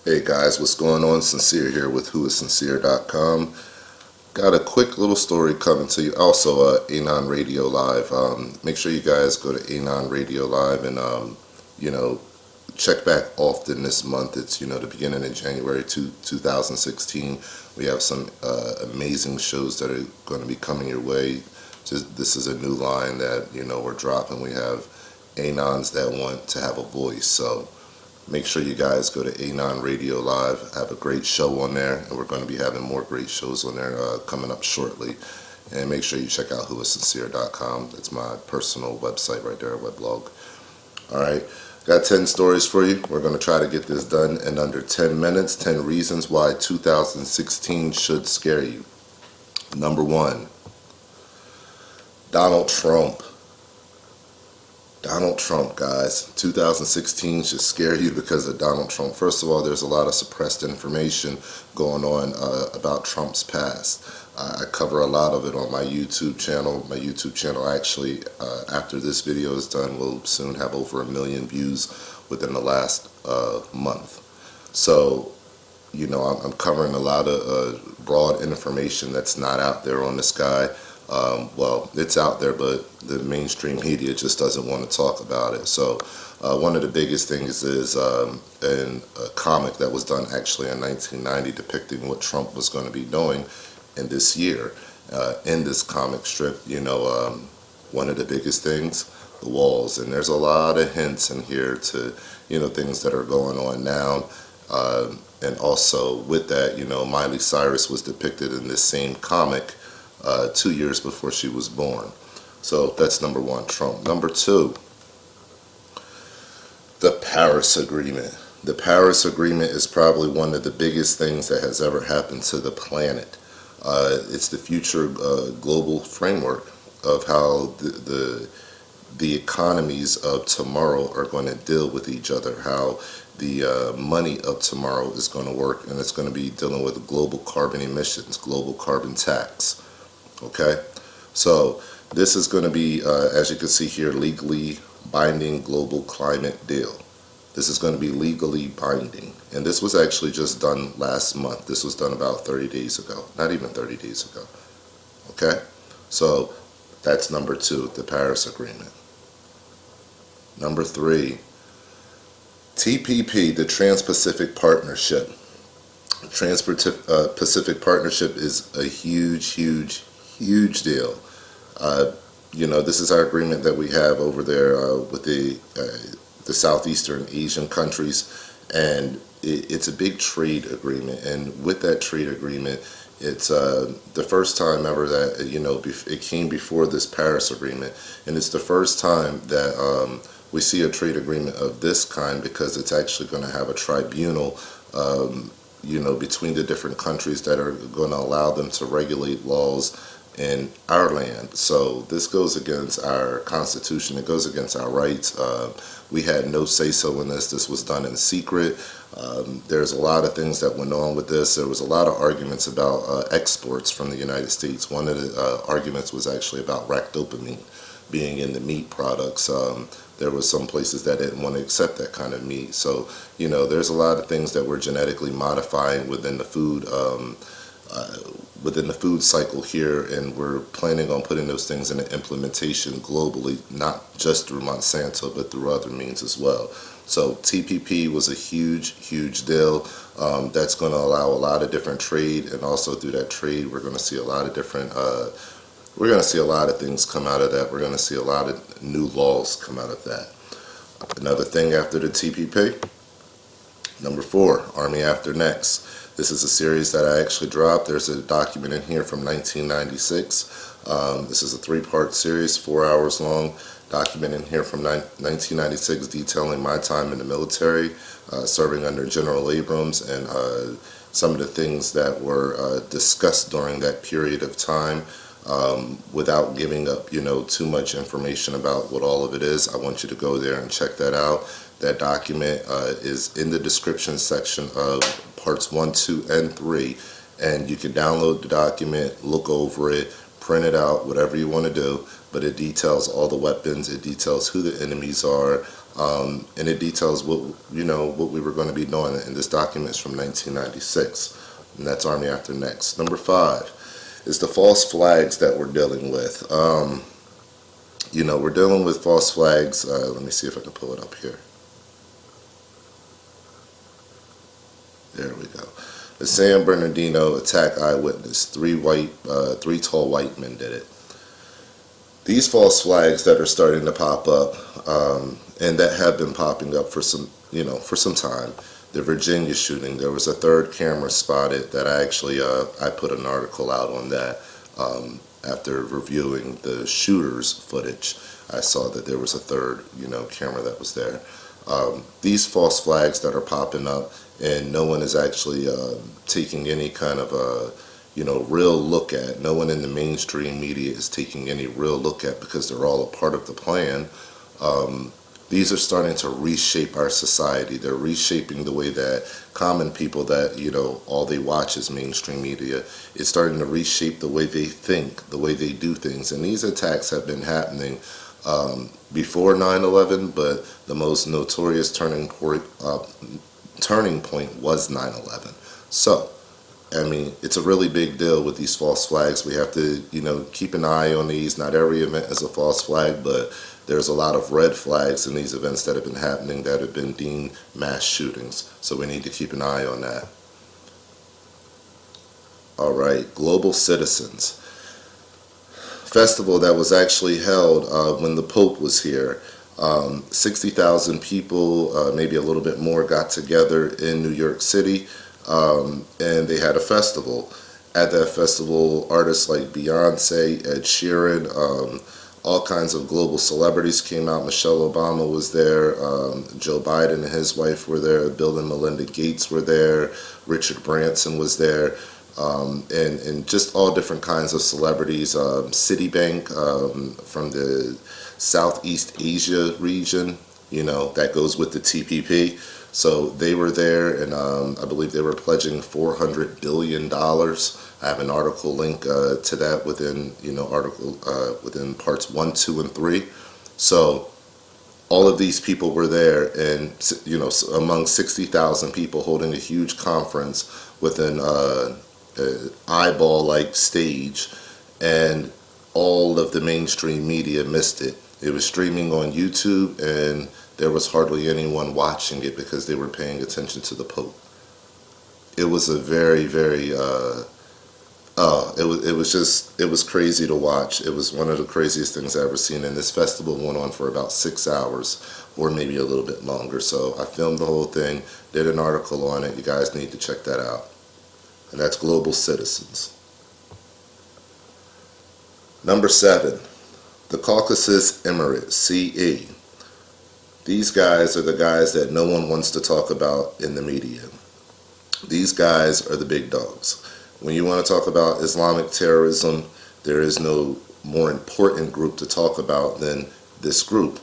Hey guys, what's going on? Sincere here with whoissincere.com. Got a quick little story coming to you. Also, Anon Radio Live. Make sure you guys go to Anon Radio Live and check back often this month. It's the beginning of January 2016. We have some amazing shows that are going to be coming your way. This is a new line that we're dropping. We have Anons that want to have a voice. So make sure you guys go to Anon Radio Live. I have a great show on there, and we're going to be having more great shows on there coming up shortly. And make sure you check out whoissincere.com. That's my personal website right there, weblog. Alright, got 10 stories for you. We're going to try to get this done in under 10 minutes. 10 reasons why 2016 should scare you. Number 1, Donald Trump. Donald Trump, guys. 2016 should scare you because of Donald Trump. First of all, there's a lot of suppressed information going on about Trump's past. I cover a lot of it on my YouTube channel. My YouTube channel actually, after this video is done, will soon have over 1 million views within the last month. So, I'm covering a lot of broad information that's not out there on this guy. Well, it's out there, but the mainstream media just doesn't want to talk about it. So one of the biggest things is in a comic that was done actually in 1990 depicting what Trump was going to be doing in this year. In this comic strip, one of the biggest things, the walls. And there's a lot of hints in here to, things that are going on now. And also with that, Miley Cyrus was depicted in this same comic 2 years before she was born. So that's number 1, Trump. Number 2, the Paris Agreement. The Paris Agreement is probably one of the biggest things that has ever happened to the planet. It's the future global framework of how the economies of tomorrow are going to deal with each other, how the money of tomorrow is going to work, and it's going to be dealing with global carbon emissions, global carbon tax. Okay, so this is going to be, as you can see here, legally binding global climate deal. This is going to be legally binding, and this was actually just done last month. This was done about 30 days ago, not even 30 days ago. Okay, so that's number 2, the Paris Agreement. Number 3, TPP, the Trans-Pacific Partnership. The Trans-Pacific Partnership is a huge deal. This is our agreement that we have over there with the Southeastern Asian countries, and it's a big trade agreement. And with that trade agreement, it's the first time ever that it came before this Paris Agreement, and it's the first time that we see a trade agreement of this kind, because it's actually going to have a tribunal between the different countries that are going to allow them to regulate laws in our land. So this goes against our Constitution. It goes against our rights. We had no say-so in this. This was done in secret. There's a lot of things that went on with this. There was a lot of arguments about exports from the United States. One of the arguments was actually about ractopamine being in the meat products. There was some places that didn't want to accept that kind of meat. So, there's a lot of things that we're genetically modifying within the food cycle here, and we're planning on putting those things into implementation globally, not just through Monsanto, but through other means as well. So TPP was a huge deal. That's going to allow a lot of different trade, and also through that trade, we're going to see a lot of different. We're going to see a lot of things come out of that. We're going to see a lot of new laws come out of that. Another thing after the TPP. Number 4, Army After Next. This is a series that I actually dropped. There's a document in here from 1996. This is a 3-part series, 4 hours long. Document in here from 1996 detailing my time in the military, serving under General Abrams, and some of the things that were discussed during that period of time. Without giving up, too much information about what all of it is, I want you to go there and check that out. That document is in the description section of parts 1, 2, and 3, and you can download the document, look over it, print it out, whatever you want to do, but it details all the weapons, it details who the enemies are, and it details what we were going to be doing. And this document is from 1996, and that's Army After Next. Number 5 is the false flags that we're dealing with. We're dealing with false flags. Let me see if I can pull it up here. There we go. The San Bernardino attack eyewitness. Three tall white men did it. These false flags that are starting to pop up, and that have been popping up for some time. The Virginia shooting, there was a third camera spotted that I put an article out on that. After reviewing the shooter's footage, I saw that there was a third, camera that was there. These false flags that are popping up, and no one is actually taking any kind of real look at. No one in the mainstream media is taking any real look at, because they're all a part of the plan. These are starting to reshape our society. They're reshaping the way that common people that, all they watch is mainstream media. It's starting to reshape the way they think, the way they do things. And these attacks have been happening before 9/11, but the most notorious turning point was 9/11. So, it's a really big deal with these false flags. We have to, keep an eye on these. Not every event is a false flag, but there's a lot of red flags in these events that have been happening that have been deemed mass shootings. So we need to keep an eye on that. All right, Global Citizens Festival that was actually held when the Pope was here. 60,000 people, maybe a little bit more, got together in New York City, and they had a festival. At that festival, artists like Beyonce, Ed Sheeran, all kinds of global celebrities came out. Michelle Obama was there, Joe Biden and his wife were there, Bill and Melinda Gates were there, Richard Branson was there, and just all different kinds of celebrities. Citibank from the Southeast Asia region, that goes with the TPP. So they were there, and I believe they were pledging $400 billion. I have an article link to that within within parts 1, 2, and 3. So all of these people were there, and among 60,000 people holding a huge conference with an eyeball-like stage, and all of the mainstream media missed it. It was streaming on YouTube, and there was hardly anyone watching it because they were paying attention to the Pope. It was a very, very it was crazy to watch. It was one of the craziest things I've ever seen, and this festival went on for about 6 hours, or maybe a little bit longer. So I filmed the whole thing, did an article on it. You guys need to check that out. And that's Global Citizens. Number 7, the Caucasus Emirate, CE. These guys are the guys that no one wants to talk about in the media. These guys are the big dogs. When you want to talk about Islamic terrorism, there is no more important group to talk about than this group.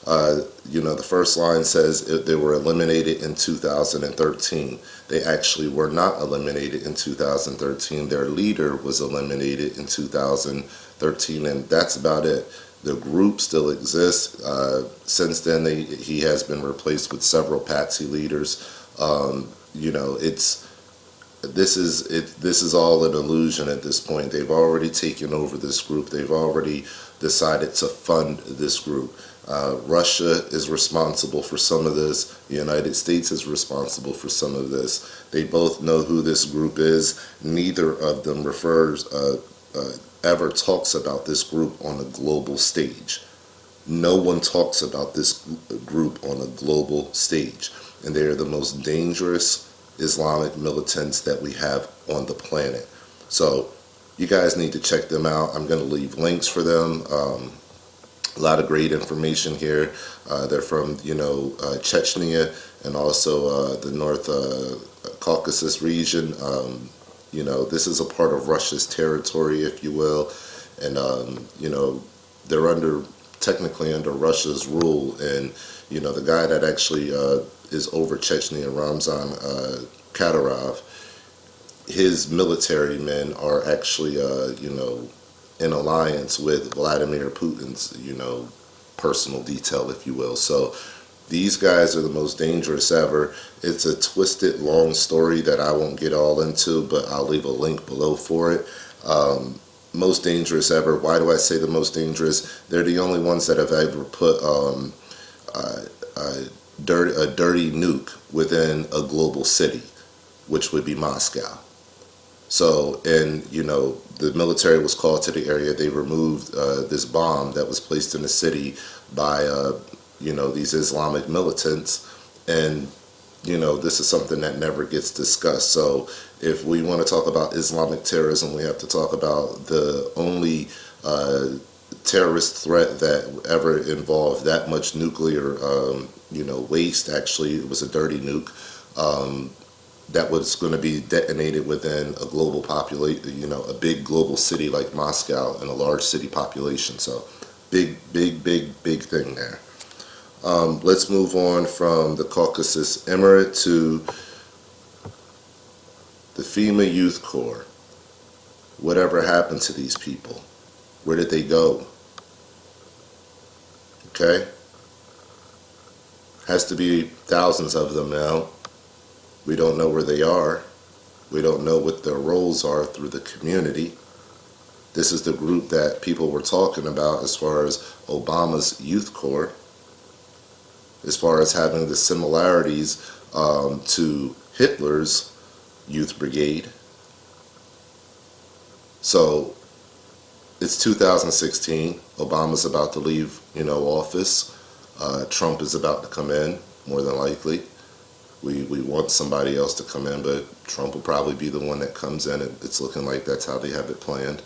The first line says they were eliminated in 2013. They actually were not eliminated in 2013. Their leader was eliminated in 2013, and that's about it. The group still exists. Since then, he has been replaced with several patsy leaders. This is all an illusion at this point. They've already taken over this group. They've already decided to fund this group. Russia is responsible for some of this. The United States is responsible for some of this. They both know who this group is. Neither of them ever talks about this group on a global stage. No one talks about this group on a global stage. And they are the most dangerous Islamic militants that we have on the planet. So you guys need to check them out. I'm going to leave links for them. A lot of great information here. They're from Chechnya, and also the North Caucasus region. This is a part of Russia's territory, if you will, and they're technically under Russia's rule. And the guy that actually is over Chechnya, Ramzan Kadyrov, his military men are actually in alliance with Vladimir Putin's personal detail, if you will. So These guys are the most dangerous ever. It's a twisted, long story that I won't get all into, but I'll leave a link below for it. Most dangerous ever. Why do I say the most dangerous? They're the only ones that have ever put a dirty nuke within a global city, which would be Moscow. So, and the military was called to the area. They removed this bomb that was placed in the city by these Islamic militants, and this is something that never gets discussed. So if we want to talk about Islamic terrorism, we have to talk about the only terrorist threat that ever involved that much nuclear waste. Actually, it was a dirty nuke that was going to be detonated within a global population, a big global city like Moscow and a large city population. So big thing there. Let's move on from the Caucasus Emirate to the FEMA Youth Corps. Whatever happened to these people? Where did they go? Okay? Has to be thousands of them now. We don't know where they are. We don't know what their roles are through the community. This is the group that people were talking about as far as Obama's Youth Corps, as far as having the similarities to Hitler's Youth Brigade. So it's 2016. Obama's about to leave, office. Trump is about to come in, more than likely. We want somebody else to come in, but Trump will probably be the one that comes in. It's looking like that's how they have it planned.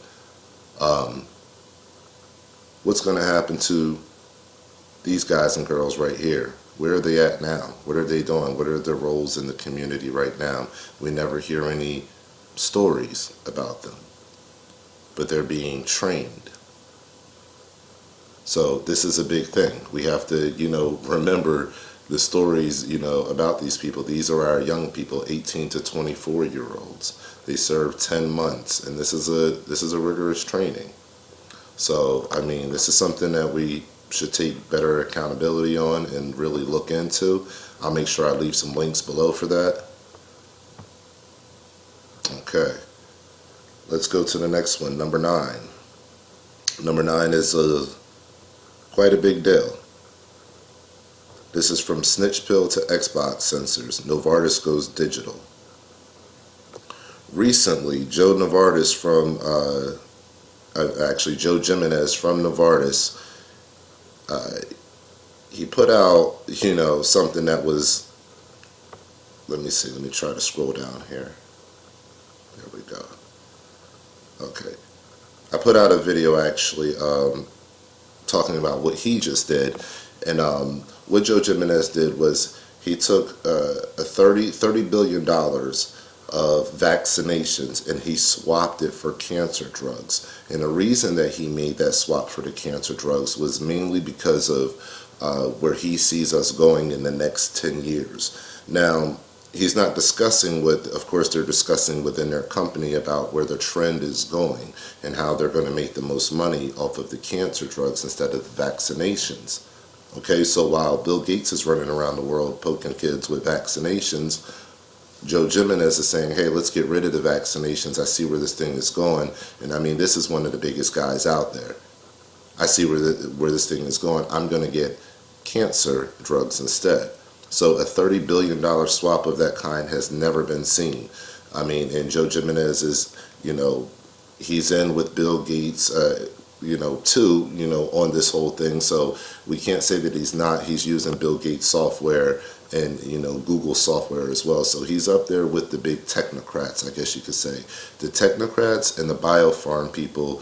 What's going to happen to these guys and girls right here? Where are they at now? What are they doing? What are their roles in the community right now? We never hear any stories about them, but they're being trained. So this is a big thing. We have to, remember the stories, about these people. These are our young people, 18 to 24-year-olds. They serve 10 months, and this is a rigorous training. So, I mean, this is something that we should take better accountability on and really look into. I'll make sure I leave some links below for that. Okay. Let's go to the next one, number 9. Number 9 is quite a big deal. This is from snitch pill to Xbox censors. Novartis goes digital. Recently, Joe Novartis from, Joe Jimenez from Novartis, he put out, something that was, let me try to scroll down here. There we go. Okay. I put out a video actually talking about what he just did. And what Joe Jimenez did was he took $30 billion of vaccinations and he swapped it for cancer drugs. And the reason that he made that swap for the cancer drugs was mainly because of where he sees us going in the next 10 years. Now, he's not discussing of course they're discussing within their company about where the trend is going and how they're going to make the most money off of the cancer drugs instead of the vaccinations. Okay, so while Bill Gates is running around the world poking kids with vaccinations, Joe Jimenez is saying, hey, let's get rid of the vaccinations. I see where this thing is going. And I mean, this is one of the biggest guys out there. I see where this thing is going. I'm going to get cancer drugs instead. So a $30 billion swap of that kind has never been seen. I mean, and Joe Jimenez is, he's in with Bill Gates, too, on this whole thing. So we can't say that he's not. He's using Bill Gates software and, Google software as well. So he's up there with the big technocrats, I guess you could say. The technocrats and the biofarm people,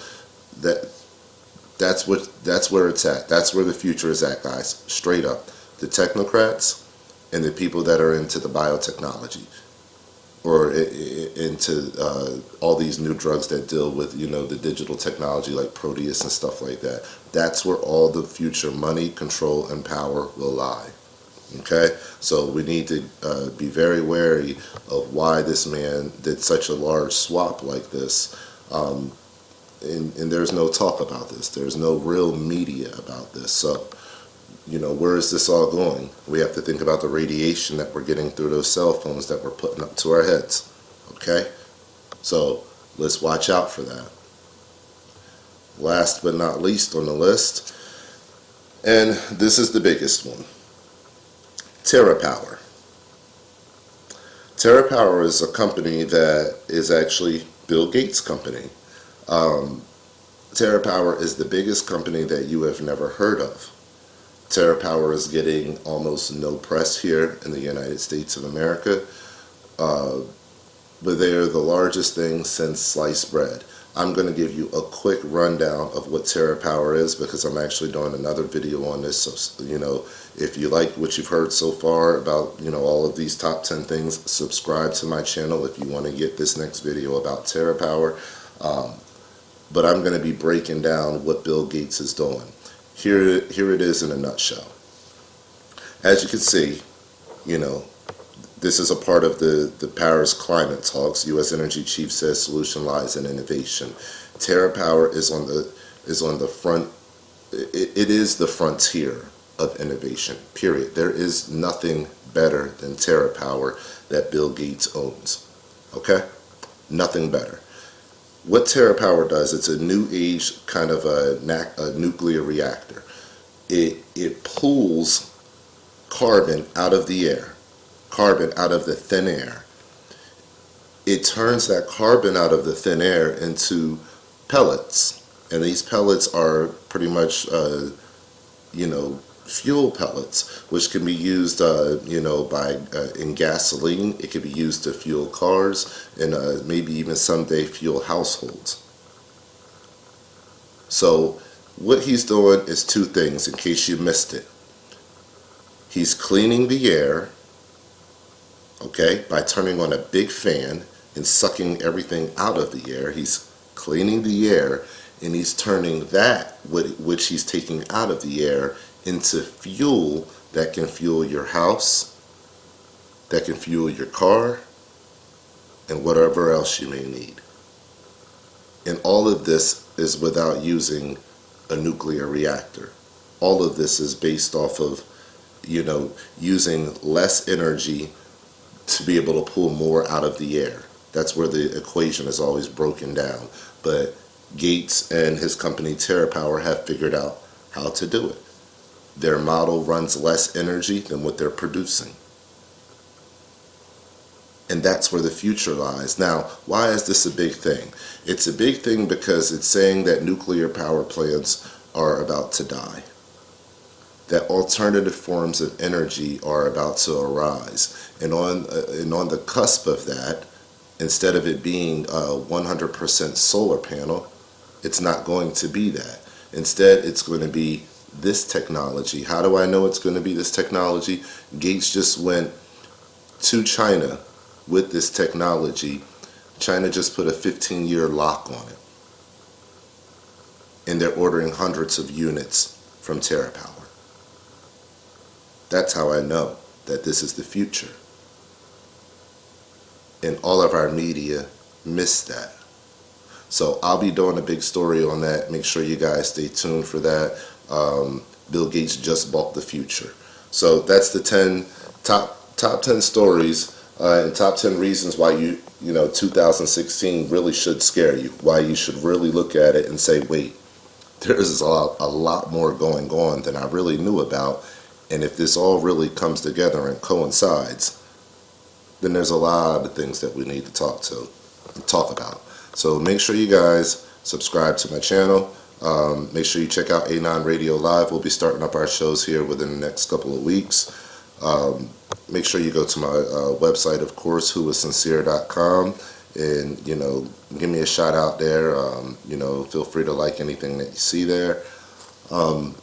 that's where it's at. That's where the future is at, guys. Straight up. The technocrats and the people that are into the biotechnology or into all these new drugs that deal with, the digital technology like Proteus and stuff like that. That's where all the future money, control, and power will lie. Okay? So we need to be very wary of why this man did such a large swap like this. And there's no talk about this. There's no real media about this. So, where is this all going? We have to think about the radiation that we're getting through those cell phones that we're putting up to our heads. Okay? So let's watch out for that. Last but not least on the list, and this is the biggest one, TerraPower. TerraPower is a company that is actually Bill Gates' company. TerraPower is the biggest company that you have never heard of. TerraPower is getting almost no press here in the United States of America, but they are the largest thing since sliced bread. I'm going to give you a quick rundown of what TerraPower is because I'm actually doing another video on this. So, if you like what you've heard so far about, all of these top 10 things, subscribe to my channel if you want to get this next video about TerraPower. But I'm going to be breaking down what Bill Gates is doing. Here it is in a nutshell. As you can see, this is a part of the Paris climate talks. U.S. Energy Chief says solution lies in innovation. TerraPower is on the front. It is the frontier of innovation. Period. There is nothing better than TerraPower that Bill Gates owns. Okay, nothing better. What TerraPower does, it's a new age kind of a nuclear reactor. It pulls carbon out of the air. Carbon out of the thin air. It turns that carbon out of the thin air into pellets, and these pellets are pretty much fuel pellets, which can be used in gasoline. It can be used to fuel cars and maybe even someday fuel households. So what he's doing is two things in case you missed it. He's cleaning the air, okay, by turning on a big fan and sucking everything out of the air. He's cleaning the air, and he's turning that, which he's taking out of the air, into fuel that can fuel your house, that can fuel your car, and whatever else you may need. And all of this is without using a nuclear reactor. All of this is based off of, using less energy to be able to pull more out of the air. That's where the equation is always broken down. But Gates and his company TerraPower have figured out how to do it. Their model runs less energy than what they're producing. And that's where the future lies. Now, why is this a big thing? It's a big thing because it's saying that nuclear power plants are about to die, that alternative forms of energy are about to arise. And on the cusp of that, instead of it being a 100% solar panel, it's not going to be that. Instead, it's going to be this technology. How do I know it's going to be this technology? Gates just went to China with this technology. China just put a 15-year lock on it. And they're ordering hundreds of units from TerraPower. That's how I know that this is the future. And all of our media missed that. So I'll be doing a big story on that. Make sure you guys stay tuned for that. Bill Gates just bought the future. So that's the top 10 stories and top 10 reasons why 2016 really should scare you. Why you should really look at it and say, wait, there's a lot more going on than I really knew about. And if this all really comes together and coincides, then there's a lot of things that we need to talk about. So make sure you guys subscribe to my channel. Make sure you check out ANONRADIO.LIVE. We'll be starting up our shows here within the next couple of weeks. Make sure you go to my website, of course, whowassincere.com, and give me a shout out there. Feel free to like anything that you see there. And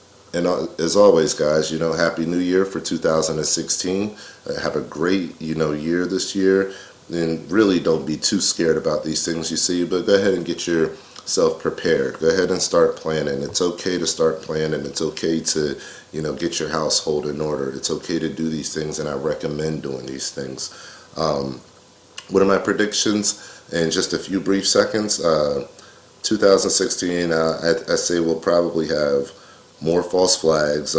as always, guys, Happy New Year for 2016. Have a great, year this year. And really don't be too scared about these things you see, but go ahead and get yourself prepared. Go ahead and start planning. It's okay to start planning. It's okay to, get your household in order. It's okay to do these things, and I recommend doing these things. What are my predictions in just a few brief seconds? 2016, I say we'll probably have more false flags.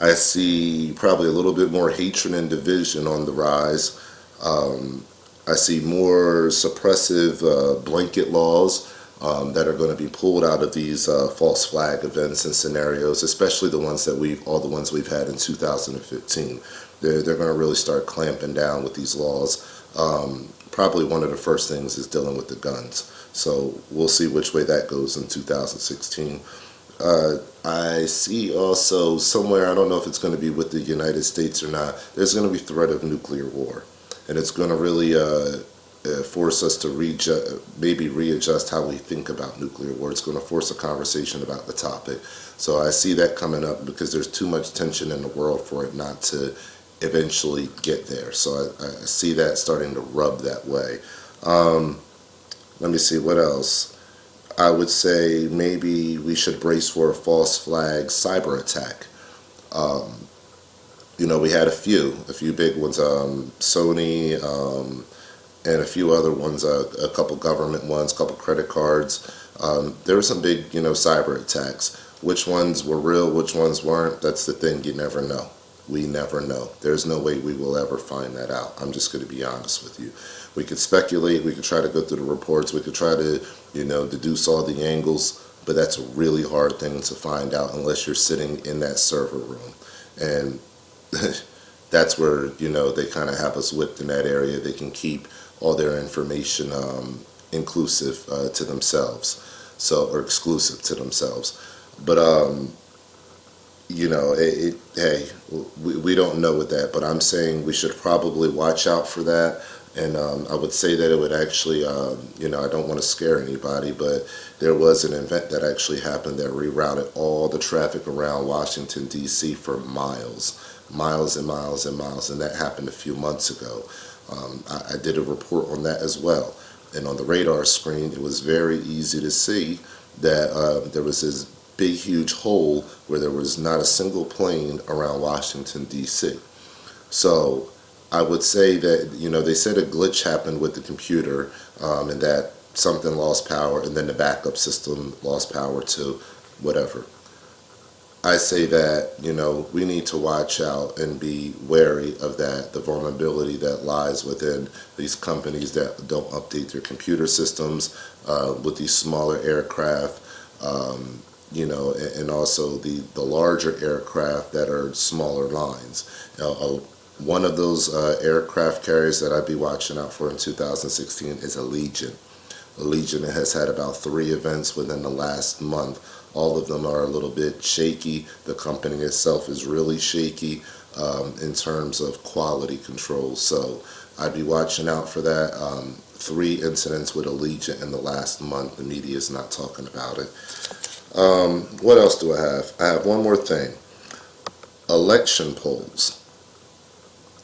I see probably a little bit more hatred and division on the rise. I see more suppressive blanket laws that are going to be pulled out of these false flag events and scenarios, especially all the ones we've had in 2015. They're going to really start clamping down with these laws. Probably one of the first things is dealing with the guns. So we'll see which way that goes in 2016. I see also somewhere, I don't know if it's going to be with the United States or not, there's going to be threat of nuclear war. And it's going to really force us to maybe readjust how we think about nuclear war. It's going to force a conversation about the topic. So I see that coming up because there's too much tension in the world for it not to eventually get there. So I see that starting to rub that way. Let me see, what else? I would say maybe we should brace for a false flag cyber attack. We had a few big ones, Sony, and a few other ones, a couple government ones, a couple credit cards. There were some big, cyber attacks. Which ones were real, which ones weren't, that's the thing, you never know. We never know. There's no way we will ever find that out. I'm just going to be honest with you. We could speculate, we could try to go through the reports, we could try to, deduce all the angles, but that's a really hard thing to find out unless you're sitting in that server room. And that's where, they kind of have us whipped in that area. They can keep all their information inclusive to themselves, or exclusive to themselves. But hey, we don't know with that, but I'm saying we should probably watch out for that. And I would say that it would actually, I don't want to scare anybody, but there was an event that actually happened that rerouted all the traffic around Washington, D.C. for miles and miles and miles, and that happened a few months ago. I did a report on that as well. And on the radar screen, it was very easy to see that there was this big, huge hole where there was not a single plane around Washington, D.C. So I would say that, they said a glitch happened with the computer and that something lost power and then the backup system lost power to whatever. I say that, we need to watch out and be wary of that, the vulnerability that lies within these companies that don't update their computer systems with these smaller aircraft, and also the larger aircraft that are smaller lines. Now, one of those aircraft carriers that I'd be watching out for in 2016 is Allegiant. Allegiant has had about 3 events within the last month. All of them are a little bit shaky. The company itself is really shaky in terms of quality control. So I'd be watching out for that. 3 incidents with Allegiant in the last month. The media is not talking about it. What else do I have? I have one more thing. Election polls.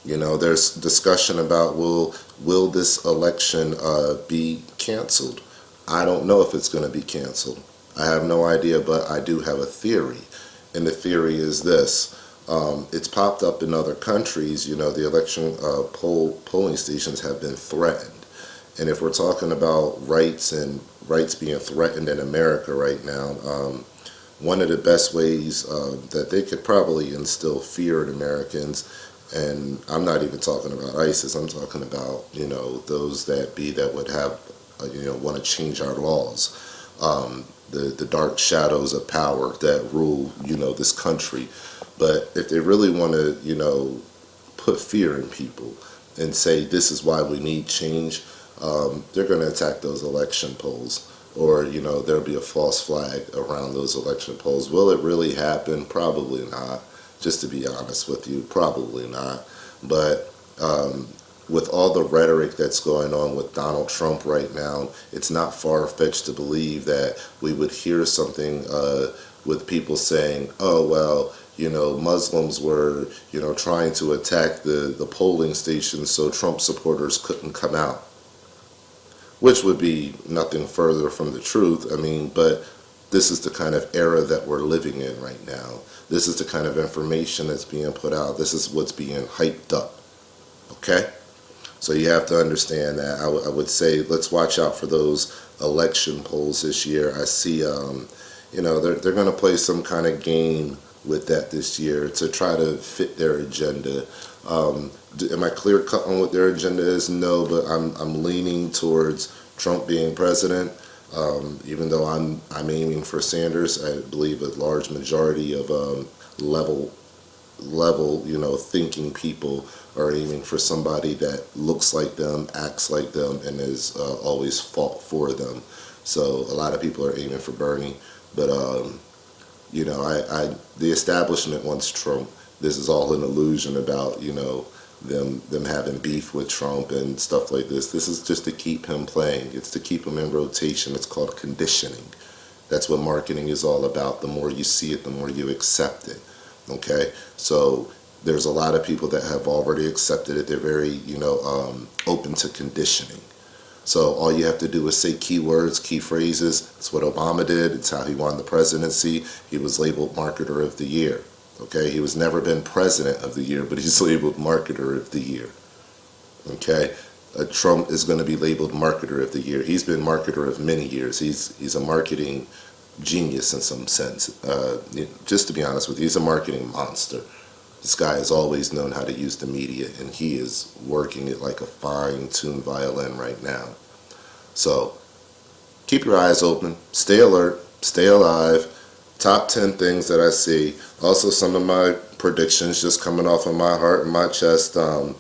There's discussion about will this election be canceled? I don't know if it's going to be canceled. I have no idea, but I do have a theory. And the theory is this. It's popped up in other countries. The election polling stations have been threatened. And if we're talking about rights and rights being threatened in America right now, one of the best ways that they could probably instill fear in Americans, and I'm not even talking about ISIS, I'm talking about, those that would have, want to change our laws. The dark shadows of power that rule, this country. But if they really want to, put fear in people and say this is why we need change, they're going to attack those election polls. Or, there'll be a false flag around those election polls. Will it really happen? Probably not. Just to be honest with you, probably not. But with all the rhetoric that's going on with Donald Trump right now, it's not far-fetched to believe that we would hear something with people saying, oh, well, Muslims were, trying to attack the polling stations so Trump supporters couldn't come out. Which would be nothing further from the truth. But this is the kind of era that we're living in right now. This is the kind of information that's being put out. This is what's being hyped up. Okay? So you have to understand that. I would say let's watch out for those election polls this year. I see, they're going to play some kind of game with that this year to try to fit their agenda. Am I clear cut on what their agenda is? No, but I'm leaning towards Trump being president. Even though I'm aiming for Sanders, I believe a large majority of level thinking people are aiming for somebody that looks like them, acts like them, and is always fought for them. So a lot of people are aiming for Bernie, but the establishment wants Trump. This is all an illusion about them having beef with Trump and stuff like this. This is just to keep him playing. It's to keep him in rotation. It's called conditioning. That's what marketing is all about. The more you see it, the more you accept it. Okay, so there's a lot of people that have already accepted it. They're very, open to conditioning. So all you have to do is say keywords, key phrases. It's what Obama did. It's how he won the presidency. He was labeled Marketer of the Year. Okay, he was never been President of the Year, but he's labeled Marketer of the Year. Okay, Trump is going to be labeled Marketer of the Year. He's been Marketer of many years. He's a marketing genius in some sense. Just to be honest with you, he's a marketing monster. This guy has always known how to use the media, and he is working it like a fine-tuned violin right now. So keep your eyes open, stay alert, stay alive. Top 10 things that I see. Also, some of my predictions just coming off of my heart and my chest. 10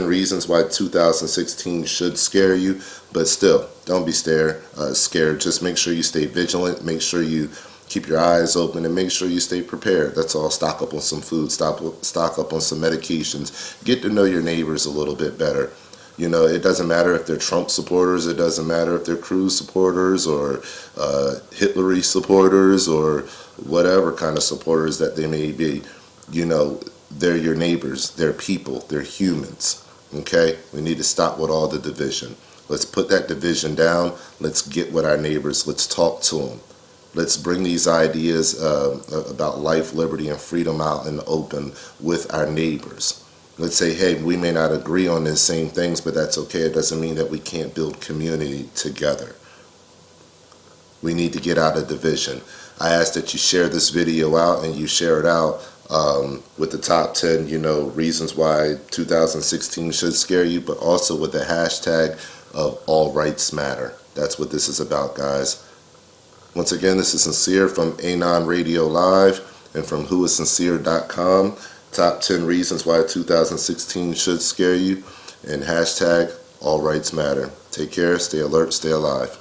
reasons why 2016 should scare you, but still, don't be scared. Just make sure you stay vigilant. Make sure you keep your eyes open, and make sure you stay prepared. That's all. Stock up on some food. Stock up on some medications. Get to know your neighbors a little bit better. It doesn't matter if they're Trump supporters. It doesn't matter if they're Cruz supporters or Hillary supporters or whatever kind of supporters that they may be. They're your neighbors. They're people. They're humans. Okay? We need to stop with all the division. Let's put that division down. Let's get with our neighbors. Let's talk to them. Let's bring these ideas about life, liberty, and freedom out in the open with our neighbors. Let's say, hey, we may not agree on the same things, but that's okay. It doesn't mean that we can't build community together. We need to get out of division. I ask that you share this video out, and you share it out with the top 10, reasons why 2016 should scare you, but also with the hashtag of All Rights Matter. That's what this is about, guys. Once again, this is Sincere from Anon Radio Live and from whoissincere.com. Top 10 reasons why 2016 should scare you, and hashtag All Rights Matter. Take care, stay alert, stay alive.